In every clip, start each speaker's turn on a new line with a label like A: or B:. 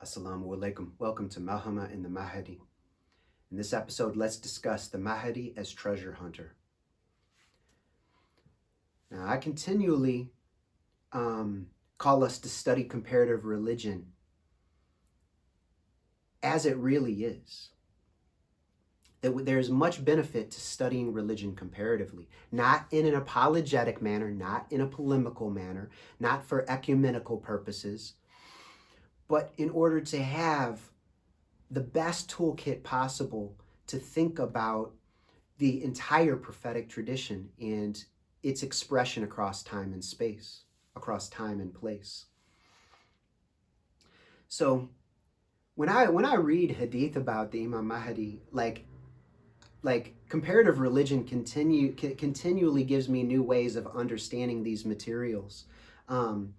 A: Assalamu alaikum. Welcome to Malhama and the Mahdi. In this episode, let's discuss the Mahdi as treasure hunter. Now, I continually call us to study comparative religion as it really is. That there's much benefit to studying religion comparatively, not in an apologetic manner, not in a polemical manner, not for ecumenical purposes, but in order to have the best toolkit possible to think about the entire prophetic tradition and its expression across time and space, across time and place. So when I read hadith about the Imam Mahdi, like comparative religion continually gives me new ways of understanding these materials. The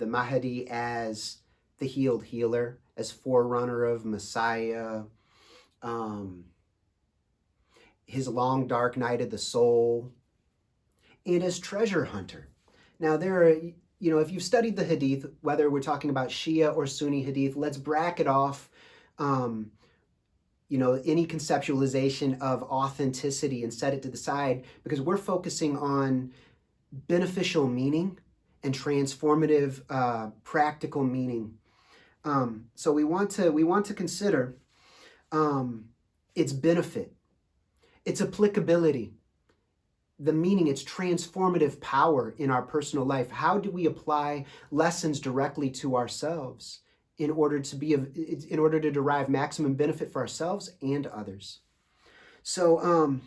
A: Mahdi as the healed healer, as forerunner of Messiah, his long dark night of the soul, and as treasure hunter. Now there are, if you've studied the hadith, whether we're talking about Shia or Sunni hadith, let's bracket off, any conceptualization of authenticity and set it to the side, because we're focusing on beneficial meaning and transformative practical meaning. So we want to consider its benefit, its applicability, the meaning, its transformative power in our personal life. How do we apply lessons directly to ourselves in order to derive maximum benefit for ourselves and others? So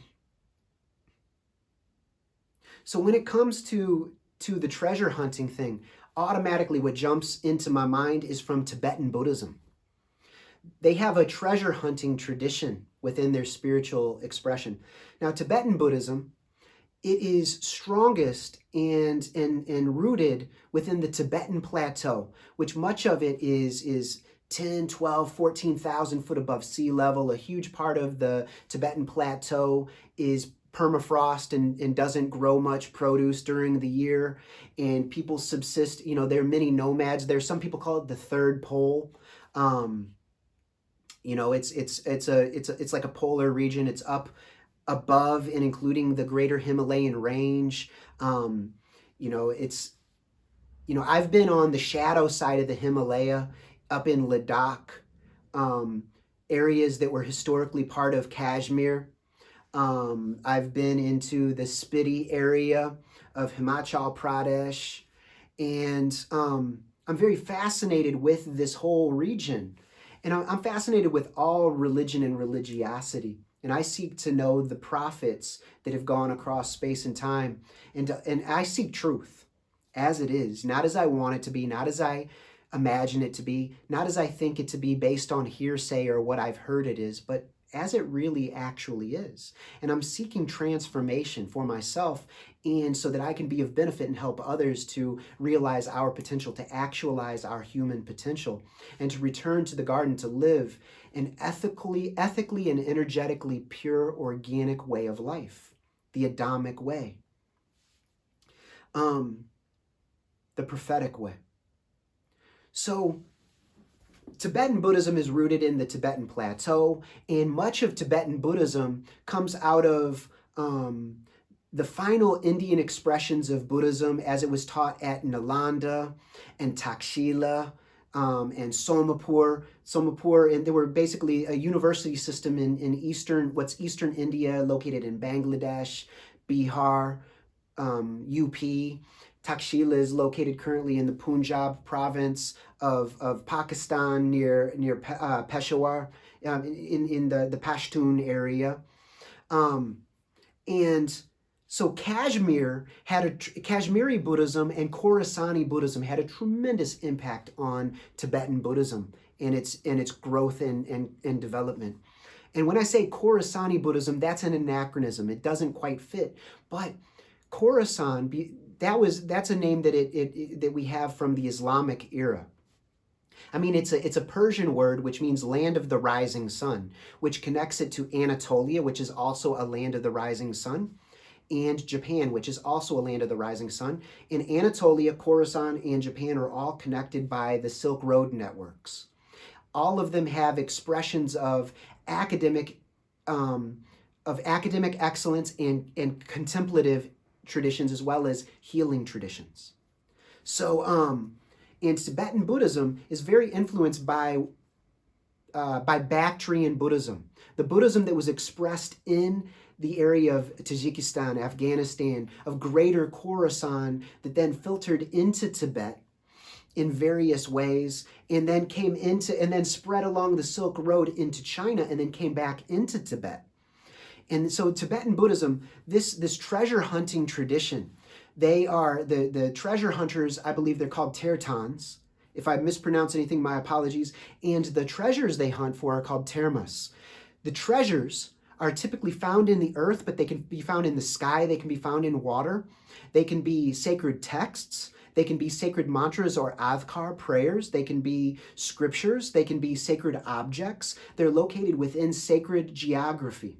A: when it comes to the treasure hunting thing, automatically what jumps into my mind is from Tibetan Buddhism. They have a treasure hunting tradition within their spiritual expression. Now, Tibetan Buddhism, it is strongest and rooted within the Tibetan plateau, which much of it is 10, 12, 14,000 foot above sea level. A huge part of the Tibetan plateau is permafrost and doesn't grow much produce during the year, and people subsist. There are many nomads. There's some people call it the third pole. It's like a polar region. It's up above and including the greater Himalayan range. I've been on the shadow side of the Himalaya, up in Ladakh, areas that were historically part of Kashmir. I've been into the Spiti area of Himachal Pradesh, and I'm very fascinated with this whole region. And I'm fascinated with all religion and religiosity. And I seek to know the prophets that have gone across space and time. And I seek truth as it is, not as I want it to be, not as I imagine it to be, not as I think it to be based on hearsay or what I've heard it is, but as it really actually is. And I'm seeking transformation for myself, and so that I can be of benefit and help others to realize our potential, to actualize our human potential, and to return to the garden to live an ethically and energetically pure, organic way of life, the Adamic way, the prophetic way. So Tibetan Buddhism is rooted in the Tibetan plateau, and much of Tibetan Buddhism comes out of the final Indian expressions of Buddhism as it was taught at Nalanda and Takshila and Somapur. And there were basically a university system in Eastern India, located in Bangladesh, Bihar, UP. Takshila is located currently in the Punjab province of Pakistan near Peshawar, in the Pashtun area. And so Kashmiri Buddhism and Khorasani Buddhism had a tremendous impact on Tibetan Buddhism and its growth and development. And when I say Khorasani Buddhism, that's an anachronism. It doesn't quite fit. But Khorasan, that's a name that we have from the Islamic era. I mean, it's a Persian word which means land of the rising sun, which connects it to Anatolia, which is also a land of the rising sun. and Japan, which is also a land of the rising sun. In Anatolia, Khorasan, and Japan are all connected by the Silk Road networks. All of them have expressions of academic excellence and contemplative traditions, as well as healing traditions. So, and Tibetan Buddhism is very influenced by Bactrian Buddhism, the Buddhism that was expressed in the area of Tajikistan, Afghanistan, of Greater Khorasan, that then filtered into Tibet in various ways, and then spread along the Silk Road into China, and then came back into Tibet. And so Tibetan Buddhism, this treasure hunting tradition, they are the treasure hunters. I believe they're called tertans. If I mispronounce anything, my apologies. And the treasures they hunt for are called termas. The treasures are typically found in the earth, but they can be found in the sky. They can be found in water. They can be sacred texts. They can be sacred mantras or adhkar prayers. They can be scriptures. They can be sacred objects. They're located within sacred geography.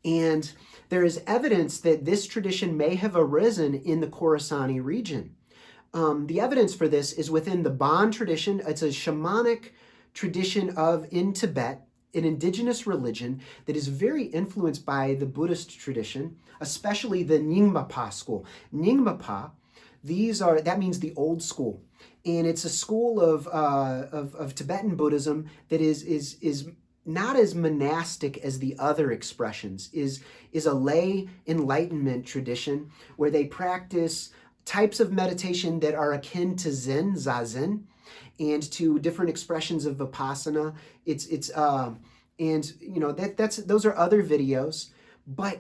A: And there is evidence that this tradition may have arisen in the Khorasani region. The evidence for this is within the Bon tradition. It's a shamanic tradition in Tibet, an indigenous religion that is very influenced by the Buddhist tradition, especially the Nyingmapa school. Nyingmapa, that means the old school. And it's a school of Tibetan Buddhism that is not as monastic as the other expressions, is a lay enlightenment tradition where they practice types of meditation that are akin to Zen, Zazen, and to different expressions of Vipassana. Those are other videos, but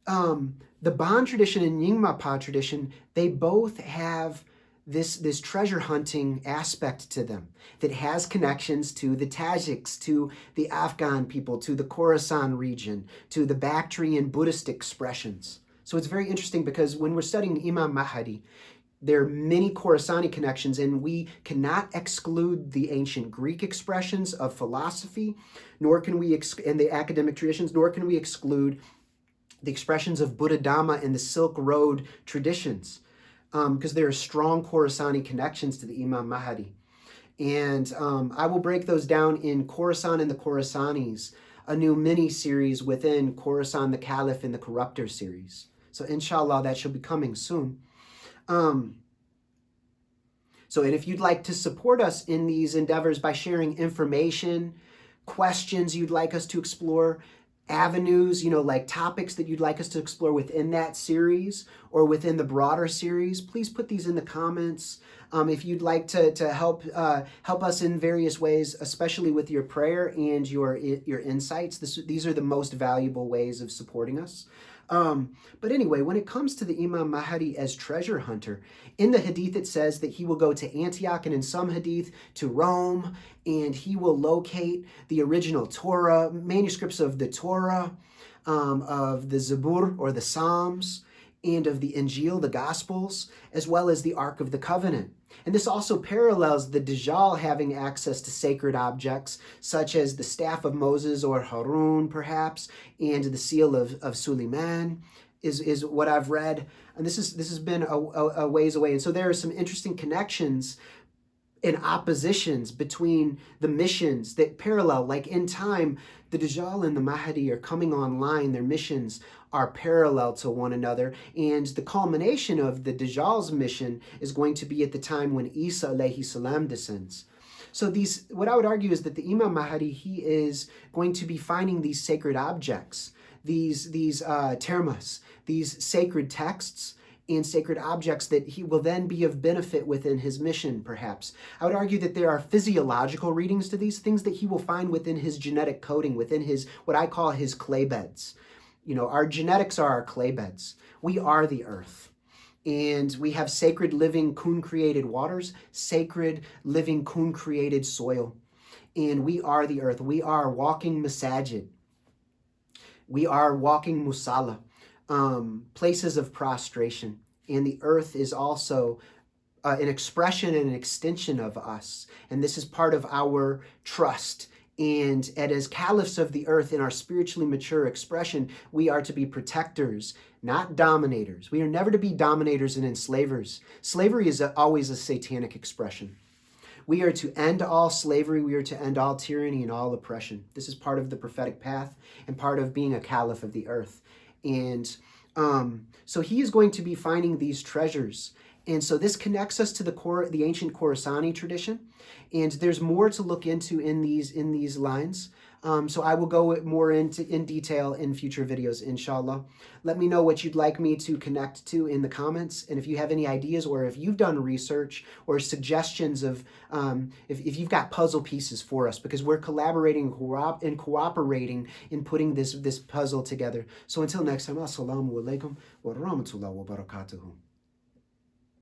A: the Bon tradition and Nyingmapa tradition, they both have this treasure hunting aspect to them that has connections to the Tajiks, to the Afghan people, to the Khorasan region, to the Bactrian Buddhist expressions. So it's very interesting because when we're studying Imam Mahdi, there are many Khorasani connections, and we cannot exclude the ancient Greek expressions of philosophy, nor can we and the academic traditions, nor can we exclude the expressions of Buddha Dhamma and the Silk Road traditions, because there are strong Khorasani connections to the Imam Mahdi. And I will break those down in Khorasan and the Khorasanis, a new mini-series within Khorasan, the Caliph, and the Corruptor series. So inshallah, that shall be coming soon. And if you'd like to support us in these endeavors by sharing information, questions you'd like us to explore, avenues, like topics that you'd like us to explore within that series or within the broader series, please put these in the comments. If you'd like to help us in various ways, especially with your prayer and your insights, these are the most valuable ways of supporting us. But anyway, when it comes to the Imam Mahdi as treasure hunter, in the hadith it says that he will go to Antioch, and in some hadith to Rome, and he will locate the original Torah, manuscripts of the Torah, of the Zabur or the Psalms, and of the Injil, the Gospels, as well as the Ark of the Covenant. And this also parallels the Dajjal having access to sacred objects, such as the staff of Moses or Harun, perhaps, and the seal of Suleiman, is what I've read. And this has been a ways away. And so there are some interesting connections and oppositions between the missions that parallel. Like in time, the Dajjal and the Mahdi are coming online. Their missions are parallel to one another. And the culmination of the Dajjal's mission is going to be at the time when Isa alayhi salam descends. So what I would argue is that the Imam Mahdi, he is going to be finding these sacred objects, these termas, these sacred texts, and sacred objects that he will then be of benefit within his mission, perhaps. I would argue that there are physiological readings to these things that he will find within his genetic coding, within his, what I call his clay beds. Our genetics are our clay beds. We are the earth. And we have sacred living kun-created waters, sacred living kun-created soil. And we are the earth. We are walking masajid. We are walking musalla. Places of prostration. And the earth is also an expression and an extension of us. And this is part of our trust And as caliphs of the earth in our spiritually mature expression, we are to be protectors, not dominators. We are never to be dominators and enslavers. Slavery is always a satanic expression. We are to end all slavery. We are to end all tyranny and all oppression. This is part of the prophetic path and part of being a caliph of the earth. And so he is going to be finding these treasures. And so this connects us to the ancient Khorasani tradition. And there's more to look into in these lines. So I will go more in detail in future videos, inshallah. Let me know what you'd like me to connect to in the comments. And if you have any ideas, or if you've done research or suggestions of, if you've got puzzle pieces for us, because we're collaborating and cooperating in putting this puzzle together. So until next time, assalamu alaikum wa rahmatullahi wa barakatuhu.